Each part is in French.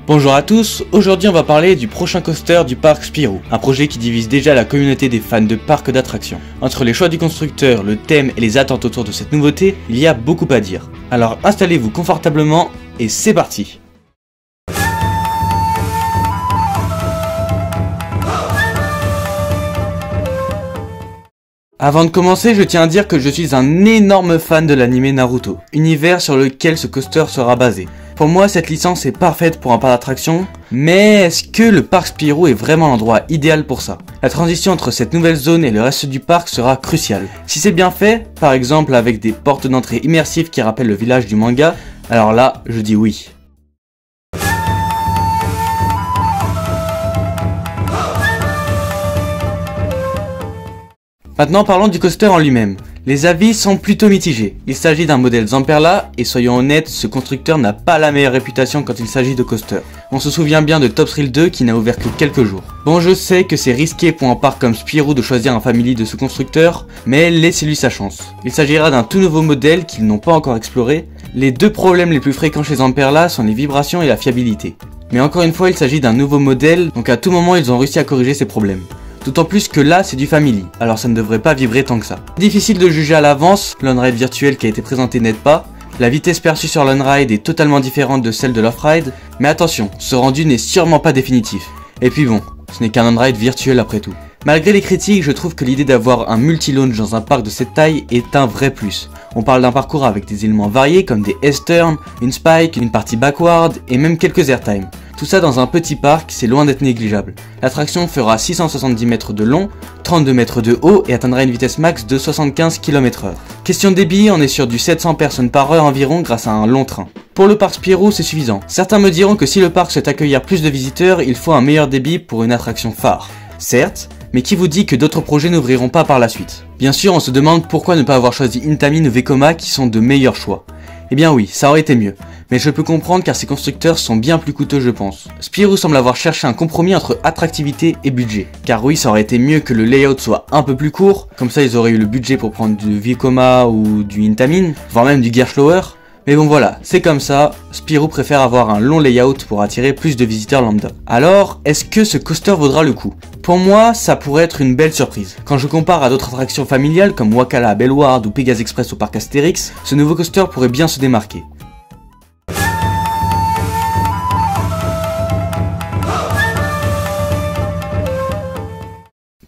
Bonjour à tous, aujourd'hui on va parler du prochain coaster du parc Spirou, un projet qui divise déjà la communauté des fans de parcs d'attractions. Entre les choix du constructeur, le thème et les attentes autour de cette nouveauté, il y a beaucoup à dire. Alors installez-vous confortablement et c'est parti! Avant de commencer, je tiens à dire que je suis un énorme fan de l'anime Naruto, univers sur lequel ce coaster sera basé. Pour moi, cette licence est parfaite pour un parc d'attraction, mais est-ce que le parc Spirou est vraiment l'endroit idéal pour ça? La transition entre cette nouvelle zone et le reste du parc sera cruciale. Si c'est bien fait, par exemple avec des portes d'entrée immersives qui rappellent le village du manga, alors là, je dis oui. Maintenant parlons du coaster en lui-même. Les avis sont plutôt mitigés. Il s'agit d'un modèle Zamperla et soyons honnêtes, ce constructeur n'a pas la meilleure réputation quand il s'agit de coaster. On se souvient bien de Top Thrill 2 qui n'a ouvert que quelques jours. Bon, je sais que c'est risqué pour un parc comme Spirou de choisir un family de ce constructeur, mais laissez-lui sa chance. Il s'agira d'un tout nouveau modèle qu'ils n'ont pas encore exploré. Les deux problèmes les plus fréquents chez Zamperla sont les vibrations et la fiabilité. Mais encore une fois, il s'agit d'un nouveau modèle, donc à tout moment ils ont réussi à corriger ces problèmes. D'autant plus que là c'est du family, alors ça ne devrait pas vibrer tant que ça. Difficile de juger à l'avance, l'on-ride virtuel qui a été présenté n'aide pas, la vitesse perçue sur l'on-ride est totalement différente de celle de l'off-ride, mais attention, ce rendu n'est sûrement pas définitif. Et puis bon, ce n'est qu'un on-ride virtuel après tout. Malgré les critiques, je trouve que l'idée d'avoir un multi-launch dans un parc de cette taille est un vrai plus. On parle d'un parcours avec des éléments variés comme des S-turns, une spike, une partie backward et même quelques airtime. Tout ça dans un petit parc, c'est loin d'être négligeable. L'attraction fera 670 mètres de long, 32 mètres de haut et atteindra une vitesse max de 75 km/h. Question débit, on est sur du 700 personnes par heure environ grâce à un long train. Pour le parc Spirou, c'est suffisant. Certains me diront que si le parc souhaite accueillir plus de visiteurs, il faut un meilleur débit pour une attraction phare. Certes, mais qui vous dit que d'autres projets n'ouvriront pas par la suite? Bien sûr, on se demande pourquoi ne pas avoir choisi Intamin ou Vekoma qui sont de meilleurs choix. Eh bien oui, ça aurait été mieux. Mais je peux comprendre car ces constructeurs sont bien plus coûteux je pense. Spirou semble avoir cherché un compromis entre attractivité et budget. Car oui, ça aurait été mieux que le layout soit un peu plus court, comme ça ils auraient eu le budget pour prendre du Vekoma ou du Intamin, voire même du Gearschlower. Mais bon voilà, c'est comme ça, Spirou préfère avoir un long layout pour attirer plus de visiteurs lambda. Alors, est-ce que ce coaster vaudra le coup? Pour moi, ça pourrait être une belle surprise. Quand je compare à d'autres attractions familiales comme Wakala à Bellward ou Pegasus Express au parc Astérix, ce nouveau coaster pourrait bien se démarquer.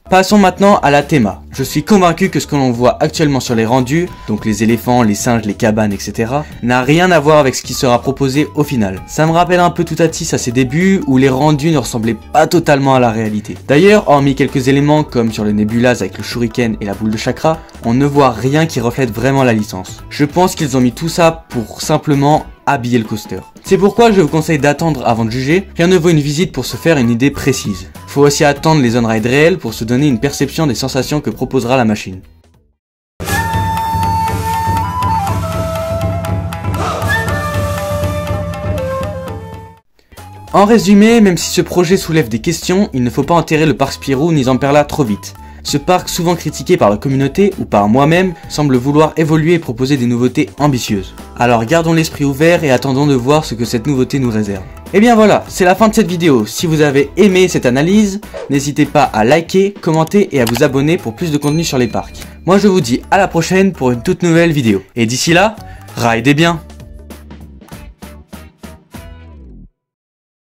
Passons maintenant à la théma. Je suis convaincu que ce que l'on voit actuellement sur les rendus, donc les éléphants, les singes, les cabanes, etc., n'a rien à voir avec ce qui sera proposé au final. Ça me rappelle un peu Toutatis à ses débuts, où les rendus ne ressemblaient pas totalement à la réalité. D'ailleurs, hormis quelques éléments comme sur les nébulas avec le shuriken et la boule de chakra, on ne voit rien qui reflète vraiment la licence. Je pense qu'ils ont mis tout ça pour simplement habiller le coaster. C'est pourquoi je vous conseille d'attendre avant de juger, rien ne vaut une visite pour se faire une idée précise. Faut aussi attendre les on-ride réels pour se donner une perception des sensations que proposera la machine. En résumé, même si ce projet soulève des questions, il ne faut pas enterrer le parc Spirou ni Zamperla trop vite. Ce parc, souvent critiqué par la communauté ou par moi-même, semble vouloir évoluer et proposer des nouveautés ambitieuses. Alors gardons l'esprit ouvert et attendons de voir ce que cette nouveauté nous réserve. Et bien voilà, c'est la fin de cette vidéo. Si vous avez aimé cette analyse, n'hésitez pas à liker, commenter et à vous abonner pour plus de contenu sur les parcs. Moi je vous dis à la prochaine pour une toute nouvelle vidéo. Et d'ici là, ridez bien!